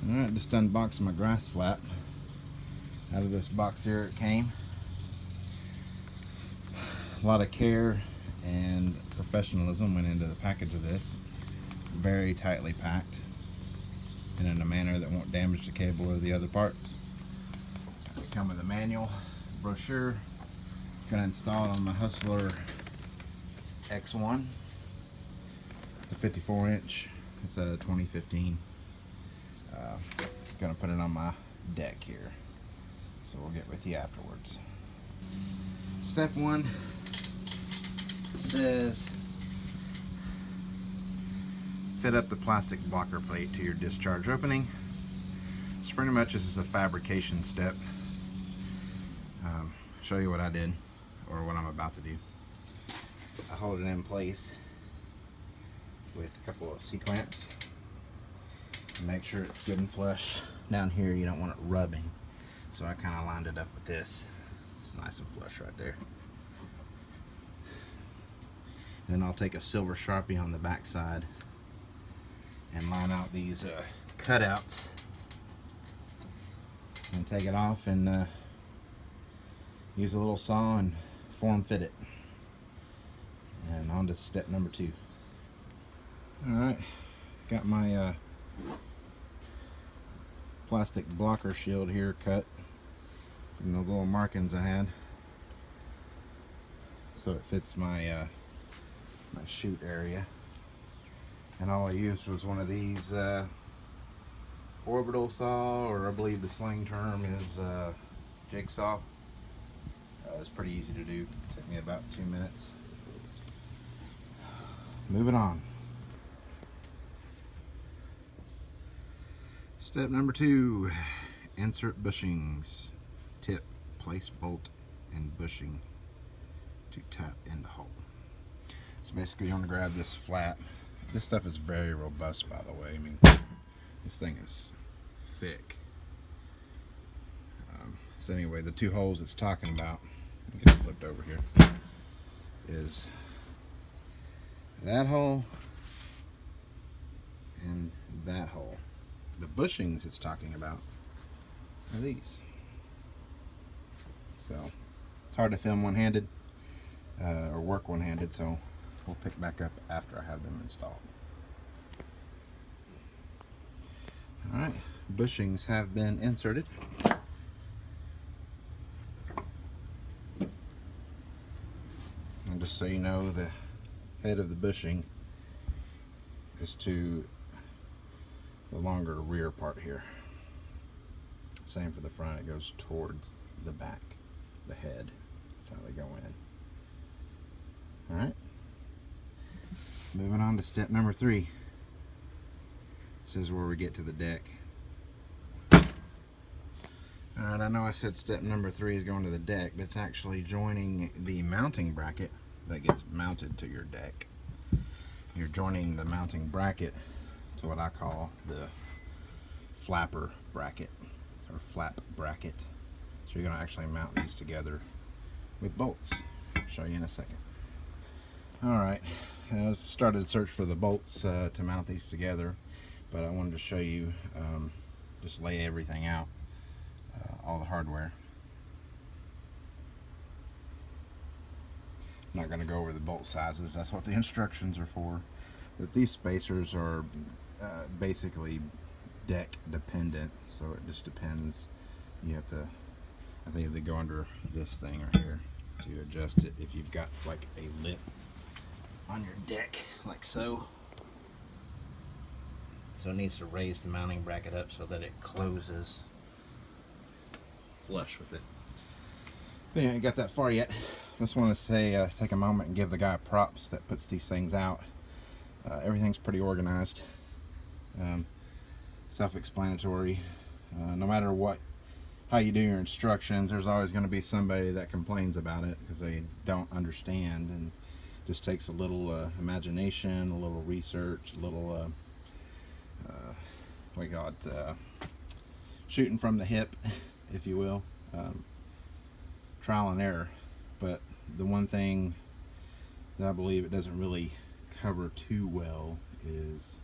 Alright, just unboxed my GrassFlap. Out of this box here it came. A lot of care and professionalism went into the package of this. Very tightly packed and in a manner that won't damage the cable or the other parts. They come with a manual, brochure. Gonna install it on my Hustler X1. It's a 54 inch. It's a 2015. Gonna put it on my deck here. So we'll get with you afterwards. Step one says fit up the plastic blocker plate to your discharge opening. So pretty much this is a fabrication step. Show you what I did, or what I'm about to do. I hold it in place with a couple of C-clamps. Make sure it's good and flush. Down here you don't want it rubbing, so I kind of lined it up with this. It's nice and flush right there. Then I'll take a silver Sharpie on the back side and line out these cutouts and take it off and use a little saw and form fit it. And on to step number 2. Alright, got my plastic blocker shield here cut from the little markings I had, so it fits my my chute area. And all I used was one of these orbital saw, or I believe the slang term is jigsaw. It's pretty easy to do. Took me about 2 minutes. Moving on. Step number 2, insert bushings. Tip, place bolt and bushing to tap in the hole. So basically you want to grab this flap. This stuff is very robust, by the way. I mean, this thing is thick. So anyway, the 2 holes it's talking about, get it flipped over here, is that hole and that hole. The bushings it's talking about are these. So it's hard to film one-handed or work one-handed, so we'll pick back up after I have them installed. Alright, bushings have been inserted. And just so you know, the head of the bushing is to the longer rear part here. Same for the front, it goes towards the back, the head. That's how they go in. Alright, moving on to step number 3. This is where we get to the deck. Alright, I know I said step number 3 is going to the deck, but it's actually joining the mounting bracket that gets mounted to your deck. You're joining the mounting bracket to what I call the flapper bracket, or flap bracket. So you're going to actually mount these together with bolts. I'll show you in a second. Alright, I started to search for the bolts to mount these together, but I wanted to show you, just lay everything out, all the hardware. I'm not going to go over the bolt sizes, that's what the instructions are for. But these spacers are basically deck dependent, so it just depends. You have to, I think they go under this thing right here to adjust it. If you've got like a lip on your deck, like so. So it needs to raise the mounting bracket up so that it closes flush with it. But anyway, ain't got that far yet. Just want to say, take a moment and give the guy props that puts these things out. Everything's pretty organized, self-explanatory. No matter how you do your instructions, there's always going to be somebody that complains about it because they don't understand, and just takes a little imagination, a little research, a little we got shooting from the hip, if you will, trial and error. But the one thing that I believe it doesn't really cover too well is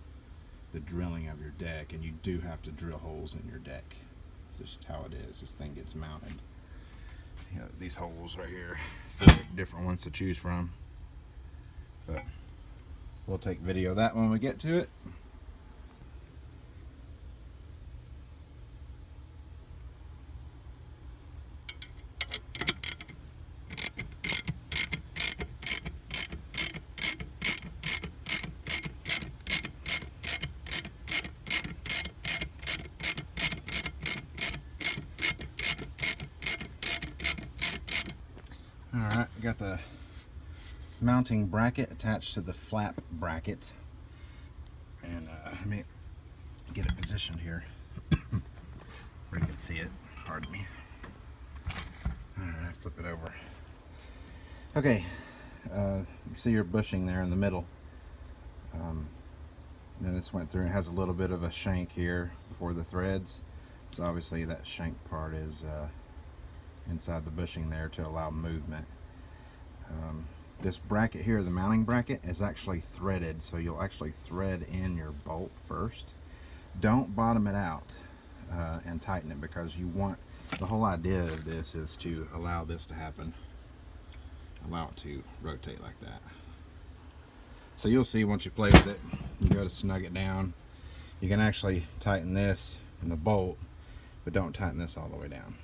the drilling of your deck, and you do have to drill holes in your deck. It's just how it is. This thing gets mounted. You know, these holes right here, 4 different ones to choose from. But we'll take video of that when we get to it. Alright, got the mounting bracket attached to the flap bracket, and let me get it positioned here where you can see it. Pardon me. Alright, flip it over. Okay, you can see your bushing there in the middle. Then this went through. It has a little bit of a shank here before the threads, so obviously that shank part is inside the bushing there to allow movement. This bracket here, the mounting bracket, is actually threaded, so you'll actually thread in your bolt first. Don't bottom it out and tighten it, because you want, the whole idea of this is to allow this to happen, allow it to rotate like that. So you'll see once you play with it, you go to snug it down, you can actually tighten this in the bolt, but don't tighten this all the way down,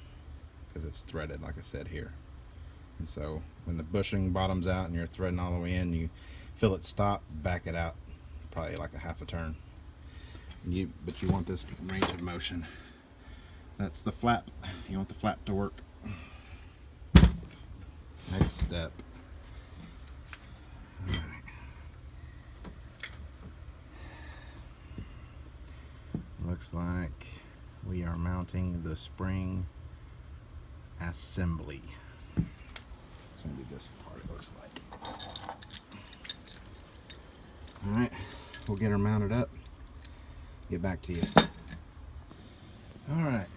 because it's threaded like I said here. And so when the bushing bottoms out and you're threading all the way in, you feel it stop, back it out probably like a half a turn. But you want this range of motion. That's the flap. You want the flap to work. Next step. All right. Looks like we are mounting the spring assembly. It's going to be this part, it looks like. Alright, we'll get her mounted up, get back to you. Alright,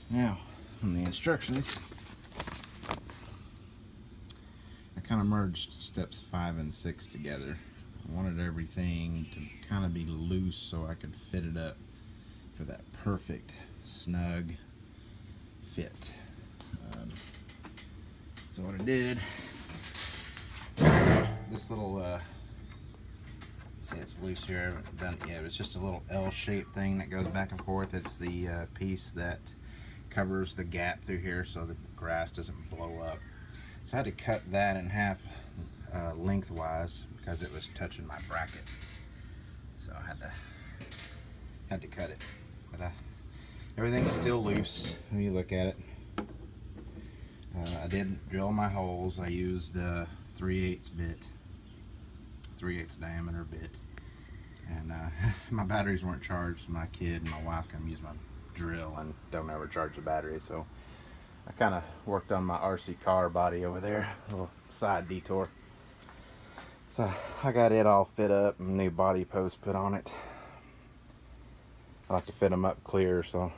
now on the instructions, I kind of merged steps 5 and 6 together. I wanted everything to kind of be loose so I could fit it up for that perfect snug fit. So what I did, this little, see it's loose here, I haven't done it yet, it's just a little L-shaped thing that goes back and forth. It's the piece that covers the gap through here so the grass doesn't blow up. So I had to cut that in half lengthwise because it was touching my bracket. So I had to cut it. But everything's still loose when you look at it. I did drill my holes. I used a 3/8 bit, 3/8 diameter bit, and my batteries weren't charged. My kid and my wife come use my drill and don't ever charge the battery, so I kind of worked on my RC car body over there, a little side detour. So I got it all fit up and new body post put on it. I like to fit them up clear, so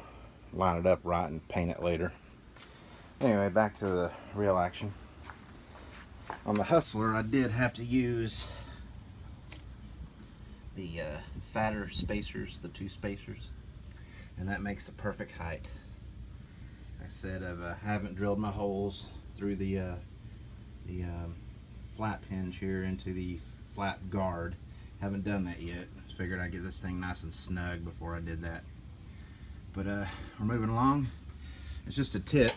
line it up right and paint it later. Anyway, back to the real action. On the Hustler, I did have to use the fatter spacers, the 2 spacers, and that makes the perfect height. I said I haven't drilled my holes through the flap hinge here into the flap guard. Haven't done that yet. Figured I'd get this thing nice and snug before I did that. But we're moving along. It's just a tip.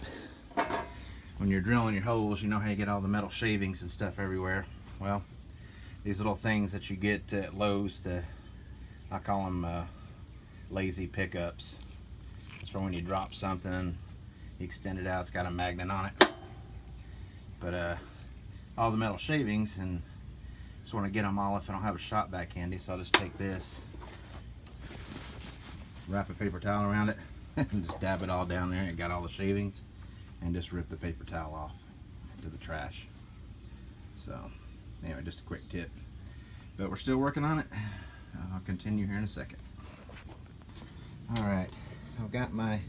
When you're drilling your holes, you know how you get all the metal shavings and stuff everywhere. Well, these little things that you get at Lowe's, I call them lazy pickups. It's for when you drop something, you extend it out, it's got a magnet on it. But all the metal shavings, and just want to get them all if I don't have a shop vac handy, so I'll just take this, wrap a paper towel around it, and just dab it all down there, and it got all the shavings, and just rip the paper towel off into the trash. So anyway, just a quick tip, but we're still working on it. I'll continue here in a second. Alright, I've got my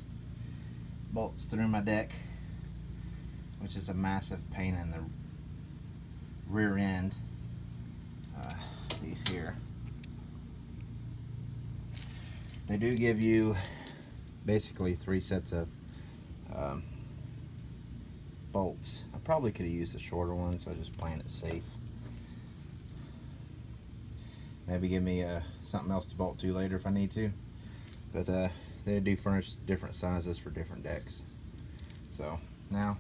bolts through my deck, which is a massive pain in the rear end. These here, They do give you basically 3 sets of bolts. I probably could have used a shorter one, so I'm just playing it safe. Maybe give me something else to bolt to later if I need to. But they do furnish different sizes for different decks. So now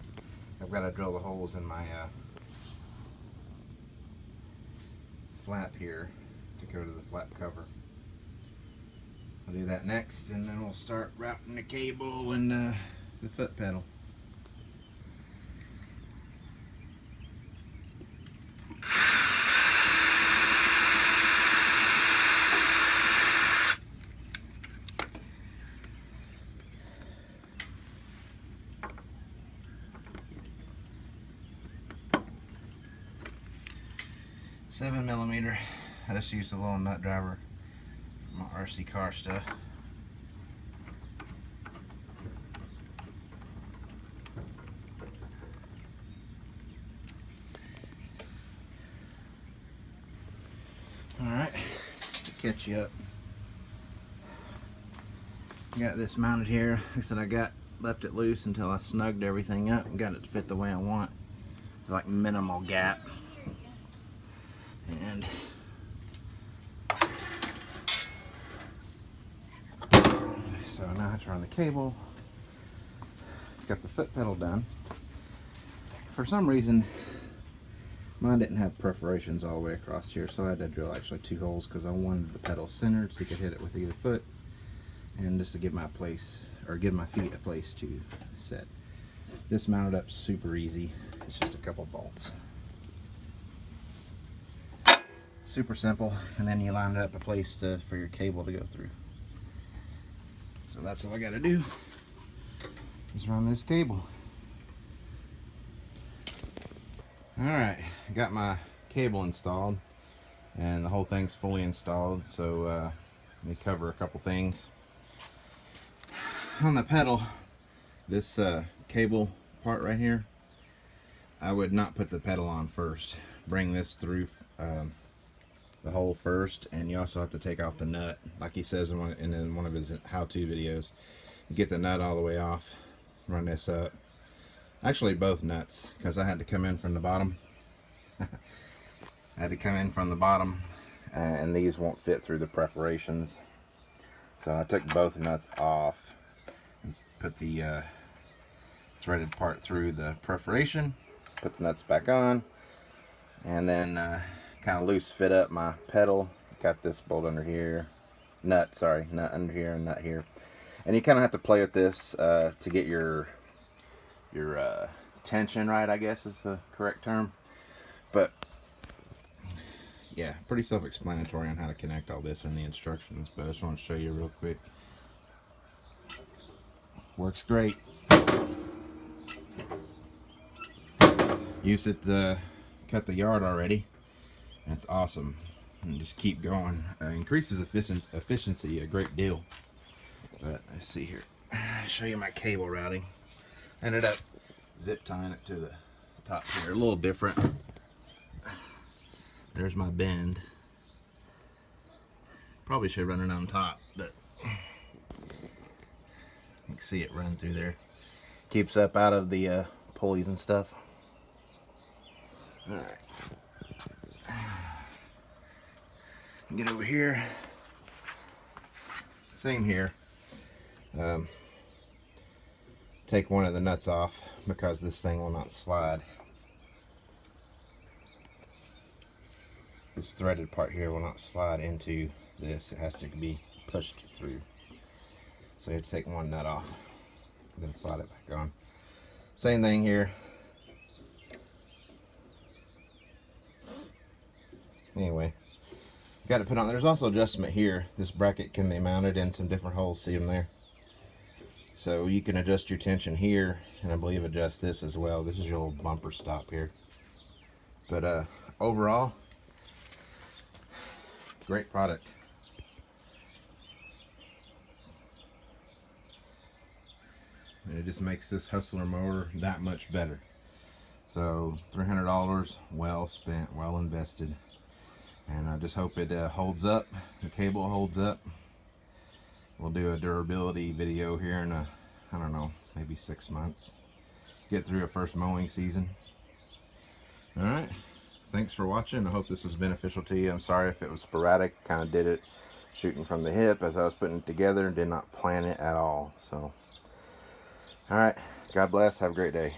I've got to drill the holes in my flap here to go to the flap cover. I'll do that next, and then we'll start routing the cable and the foot pedal. Seven millimeter. I just used a little nut driver for my RC car stuff. Alright, to catch you up. Got this mounted here. Like I said, I left it loose until I snugged everything up and got it to fit the way I want. It's like minimal gap. And so now I have to run the cable. Got the foot pedal done. For some reason, mine didn't have perforations all the way across here, so I had to drill actually 2 holes because I wanted the pedal centered so you could hit it with either foot, and just to give my feet a place to set. This mounted up super easy. It's just a couple bolts. Super simple, and then you line it up a place for your cable to go through. So that's all I got to do is run this cable. Alright, I got my cable installed and the whole thing's fully installed, so let me cover a couple things. On the pedal, this cable part right here, I would not put the pedal on first. Bring this through the hole first, and you also have to take off the nut, like he says in one of his how-to videos. You get the nut all the way off, run this up. Actually both nuts, because I had to come in from the bottom. I had to come in from the bottom, and these won't fit through the perforations. So I took both nuts off and put the threaded part through the perforation, put the nuts back on, and then kind of loose fit up my pedal. Got this bolt under here, nut under here and nut here. And you kind of have to play with this to get your tension right, I guess is the correct term. But yeah, pretty self-explanatory on how to connect all this in the instructions, but I just want to show you real quick. Works great. Used it to cut the yard already. That's awesome. And just keep going. Increases efficiency a great deal. But let's see here. I'll show you my cable routing. Ended up zip tying it to the top here. A little different. There's my bend. Probably should run it on top, but you can see it run through there. Keeps up out of the pulleys and stuff. All right. Get over here. Same here. Take one of the nuts off because this thing will not slide. This threaded part here will not slide into this. It has to be pushed through. So you have to take one nut off, then slide it back on. Same thing here. Anyway, got to put on. There's also adjustment here. This bracket can be mounted in some different holes. See them there? So you can adjust your tension here, and I believe adjust this as well. This is your little bumper stop here. But overall, great product. And it just makes this Hustler mower that much better. So $300 well spent, well invested. And I just hope it holds up. The cable holds up. we'll do a durability video here in I don't know, maybe 6 months. Get through a first mowing season. All right. Thanks for watching. I hope this is beneficial to you. I'm sorry if it was sporadic. Kind of did it shooting from the hip as I was putting it together. Did not plan it at all. So, all right. God bless. Have a great day.